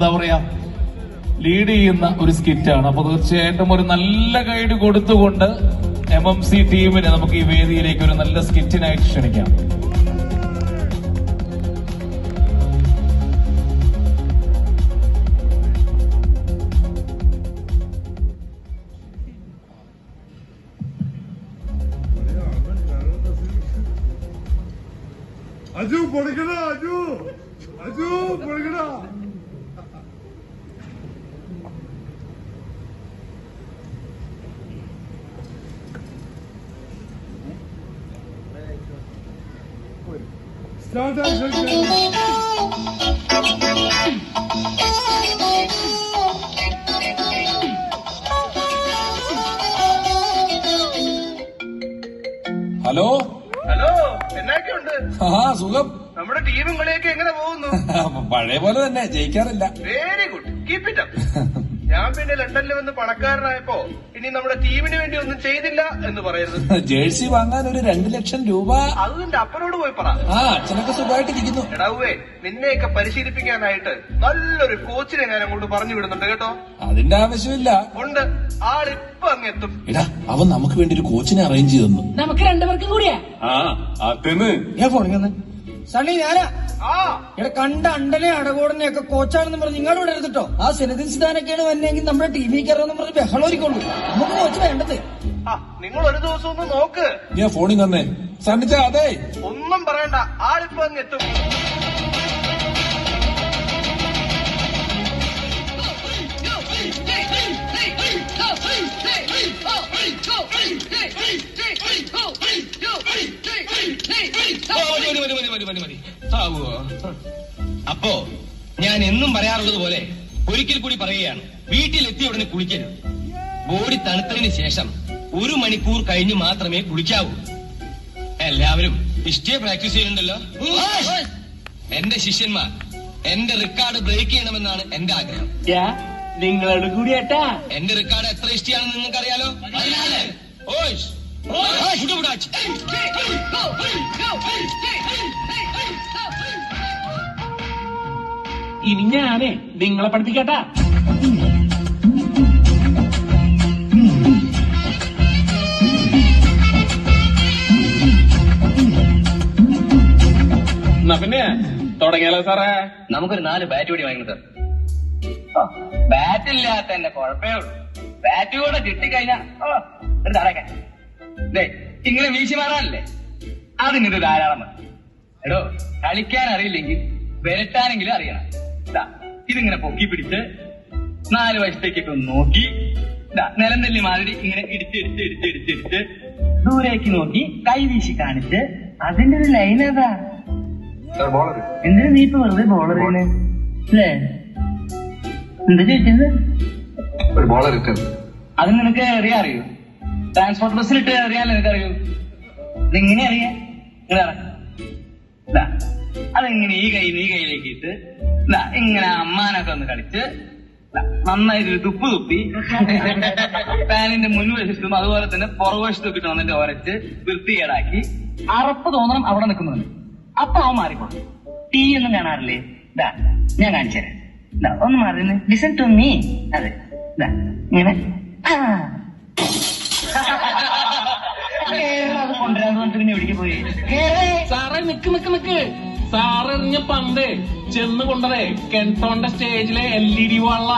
എന്താ പറയാ ലീഡ് ചെയ്യുന്ന ഒരു സ്കിറ്റാണ്. അപ്പൊ തീർച്ചയായിട്ടും ഒരു നല്ല ഗൈഡ് കൊടുത്തുകൊണ്ട് MMC ടീമിനെ നമുക്ക് ഈ വേദിയിലേക്ക് ഒരു നല്ല സ്കിറ്റിനായിട്ട് ക്ഷണിക്കാം. അജു പൊളിക്കണ, അജു അജു പൊളിക്കണ. സ്റ്റാർട്ട് ഹലോ ഹലോ, എന്നൊക്കെയുണ്ട്? സുഖം. നമ്മുടെ ടീമും കളിയൊക്കെ എങ്ങനെ പോകുന്നു? പഴയ പോലെ തന്നെ, ജയിക്കാറില്ല. Very good, keep it up. ഞാൻ പിന്നെ ലണ്ടനിൽ വന്ന് പണക്കാരനായപ്പോ ഇനി നമ്മുടെ ടീമിന് വേണ്ടി ഒന്നും ചെയ്തില്ല എന്ന് പറയരുത്. ജേഴ്സി വാങ്ങാൻ ഒരു 2 ലക്ഷം രൂപ. അത് നിന്റെ അപ്പനോട് പോയി പറ. അച്ഛനൊക്കെ സുഖമായിട്ടിരിക്കുന്നു. എടാവേ, നിന്നെയൊക്കെ പരിശീലിപ്പിക്കാനായിട്ട് നല്ലൊരു കോച്ചിനെ ഞാൻ അങ്ങോട്ട് പറഞ്ഞു വിടുന്നുണ്ട് കേട്ടോ. അതിന്റെ ആവശ്യമില്ല. ഉണ്ട്, ആളിപ്പൊ അങ്ങെത്തും. എടാ, അവൻ നമുക്ക് വേണ്ടി ഒരു കോച്ചിനെ അറേഞ്ച് ചെയ്തു. നമുക്ക് 2 പേർക്കും കൂടിയാ. ഞാൻ ഫോണിൽ സണ്ണി ഞാനാ. ആ ഇവിടെ കണ്ട അണ്ടനെ അടകോടനെ ഒക്കെ കോച്ചാണെന്ന് പറഞ്ഞ് നിങ്ങൾ ഇവിടെ എടുത്തിട്ടോ. ആ സെനദിൻ സിദാനൊക്കെയാണ് വന്നെങ്കിൽ നമ്മുടെ ടീമിൽ കയറാന്ന് പറഞ്ഞ് ബഹളോരിക്കുള്ളൂ. നമുക്ക് കോച്ച് വേണ്ടത്. നിങ്ങൾ ഒരു ദിവസം ഒന്ന് നോക്ക്. ഞാൻ ഫോണിൽ തന്നെ സണ്ണിച്ച. അതെ, ഒന്നും പറയണ്ട, ആളിപ്പൊ അങ്ങെത്തും. അപ്പോ ഞാൻ എന്നും പറയാറുള്ളത് പോലെ ഒരിക്കൽ കൂടി പറയുകയാണ്, വീട്ടിലെത്തിയ ഉടനെ കുളിക്കരുത്. ബോഡി തണുത്തതിന് ശേഷം 1 മണിക്കൂർ കഴിഞ്ഞ് മാത്രമേ കുളിക്കാവൂ. എല്ലാവരും ഇഷ്ടേ പ്രാക്ടീസ് ചെയ്യുന്നുണ്ടല്ലോ. എന്റെ ശിഷ്യന്മാർ എന്റെ റെക്കോർഡ് ബ്രേക്ക് ചെയ്യണമെന്നാണ് എന്റെ ആഗ്രഹം. നിങ്ങളോട് കൂടിയേട്ടാ. എന്റെ റെക്കോർഡ് എത്ര ഇഷ്ടയാണെന്ന് നിങ്ങൾക്ക് അറിയാലോ. ഇനി ഞാനേ നിങ്ങളെ പഠിപ്പിക്കട്ടാ. എന്നാ പിന്നെ തുടങ്ങിയാലോ സാറേ? നമുക്കൊരു 4 ബാറ്റ് കൂടി വാങ്ങണം സാർ. ബാറ്റില്ലാത്ത എന്റെ കുഴപ്പമേ ഉള്ളൂ. ബാറ്റ് കൂടെ കിട്ടിക്കഴിഞ്ഞാൽ ഇങ്ങനെ വീശി മാറാനല്ലേ, അതിനിത് ധാരാളം മതി. എടോ, കളിക്കാൻ അറിയില്ലെങ്കിൽ വരട്ടാനെങ്കിലും അറിയണം. ഇതിങ്ങനെ പൊക്കി പിടിച്ച് 4 വശത്തേക്കൊക്കെ ഒന്ന് നോക്കി നിലന്തല്ലി മാതിരി ഇങ്ങനെ ഇടിച്ച് ദൂരേക്ക് നോക്കി കൈ വീശി കാണിച്ച് അതിന്റെ ഒരു ലൈൻ ഏതാ? എന്തിനാ നീ ഇപ്പൊ വെറുതെ ബോളർ അല്ലേ? എന്താ ചോദിച്ചത്? ഒരു ബോളർ ഇട്ടത് അത് നിനക്ക് അറിയോ? ട്രാൻസ്പോർട്ട് ബസ്സിലിട്ട് അറിയാൻ നിനക്കറിയൂ? ഇതെങ്ങനെ അറിയാം? അതെങ്ങനെ ഈ കയ്യിലേക്ക് ഇട്ട് ഇങ്ങനെ അമ്മാനൊക്കെ ഒന്ന് കളിച്ച് നന്നായിട്ട് തുപ്പ് തുപ്പി പാനിന്റെ മുൻവശത്തും അതുപോലെ തന്നെ പുറകുവശത്തും ഇട്ട് വന്നിട്ട് ഒരച്ച് വൃത്തികേടാക്കി അറപ്പ് തോന്നണം അവിടെ നിൽക്കുന്നതിന്. അപ്പൊ അവൻ മാറിക്കോളും. ടി വി ഒന്നും കാണാറില്ലേ? ഞാൻ കാണിച്ചു തരാം. ഒന്ന് മാറി ലിസൺ ടു മീ. അതെ, ഇങ്ങനെ അത് കൊണ്ടുവരാൻ പറഞ്ഞിട്ട് പിന്നെ എവിടേക്ക് പോയി? സാറേ നിക്ക് സാറെറിഞ്ഞ പന്ത് ചെന്ന് കൊണ്ടതേ കെൻടോന്റെ സ്റ്റേജിലെ LED വാള.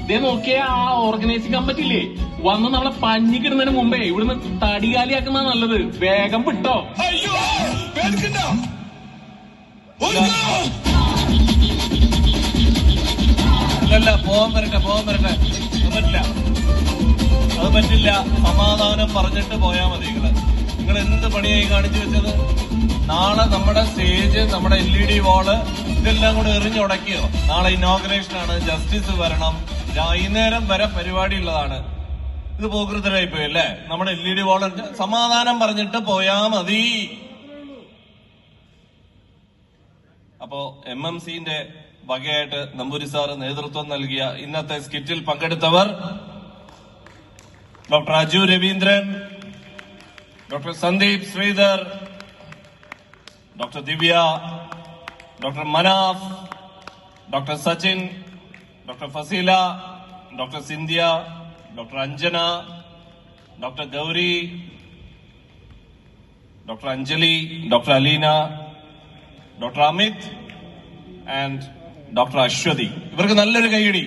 ഇതേ നോക്കിയ ആ ഓർഗനൈസിംഗ് കമ്മിറ്റി ഇല്ലേ, വന്ന് നമ്മളെ പഞ്ഞിക്കിടുന്നതിന് മുമ്പേ ഇവിടുന്ന് തടികാലിയാക്കുന്ന നല്ലത്. വേഗം വിട്ടോ. അല്ലല്ല, പോവാൻ വരട്ടെ. അത് പറ്റില്ല. സമാധാനം പറഞ്ഞിട്ട് പോയാ മതി. നിങ്ങൾ എന്ത് പണിയായി കാണിച്ചു വെച്ചത്? നാളെ നമ്മുടെ സ്റ്റേജ്, നമ്മുടെ LED വാള് ഇതെല്ലാം കൂടെ എറിഞ്ഞുടക്കിയോ? നാളെ ഇനോഗ്രേഷൻ ആണ്, ജസ്റ്റിസ് വരണം, വൈകുന്നേരം വരെ പരിപാടി ഉള്ളതാണ്. ഇത് പോകൃതരായി പോയി അല്ലേ? നമ്മുടെ LED വാള് സമാധാനം പറഞ്ഞിട്ട് പോയാ മതി. അപ്പോ MMCന്റെ വകയായിട്ട് നമ്പൂരി സാറ് നേതൃത്വം നൽകിയ ഇന്നത്തെ സ്കിറ്റിൽ പങ്കെടുത്തവർ doctor Aju Raveendran, doctor Sandeep Sreedhar, doctor Divya, doctor Manaf, doctor Sachin, doctor Faseela, doctor Sindhya, doctor Anjana, doctor Gauri, doctor Anjali, doctor Aleena, doctor Amit and doctor Aswathy. ഇവർക്ക് നല്ലൊരു കൈയടി.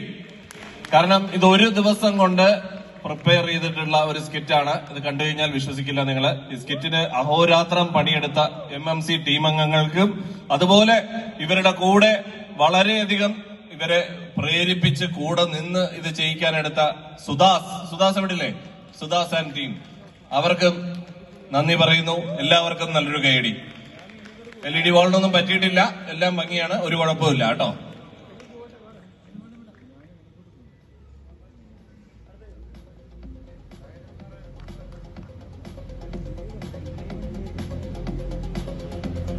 കാരണം ഇത് ഒരു ദിവസം കൊണ്ട് പ്രിപ്പയർ ചെയ്തിട്ടുള്ള ഒരു സ്കിറ്റാണ്. ഇത് കണ്ടു കഴിഞ്ഞാൽ വിശ്വസിക്കില്ല നിങ്ങൾ. ഈ സ്കിറ്റിന് അഹോരാത്രം പണിയെടുത്ത MMC ടീം അംഗങ്ങൾക്കും അതുപോലെ ഇവരുടെ കൂടെ വളരെയധികം ഇവരെ പ്രേരിപ്പിച്ച് കൂടെ നിന്ന് ഇത് ചെയ്യിക്കാനെടുത്ത സുദാസ് എവിടില്ലേ, സുദാസ് ആൻഡ് ടീം, അവർക്കും നന്ദി പറയുന്നു. എല്ലാവർക്കും നല്ലൊരു കൈയടി. LED വാളിനൊന്നും പറ്റിയിട്ടില്ല, എല്ലാം ഭംഗിയാണ്, ഒരു കുഴപ്പമില്ല കേട്ടോ.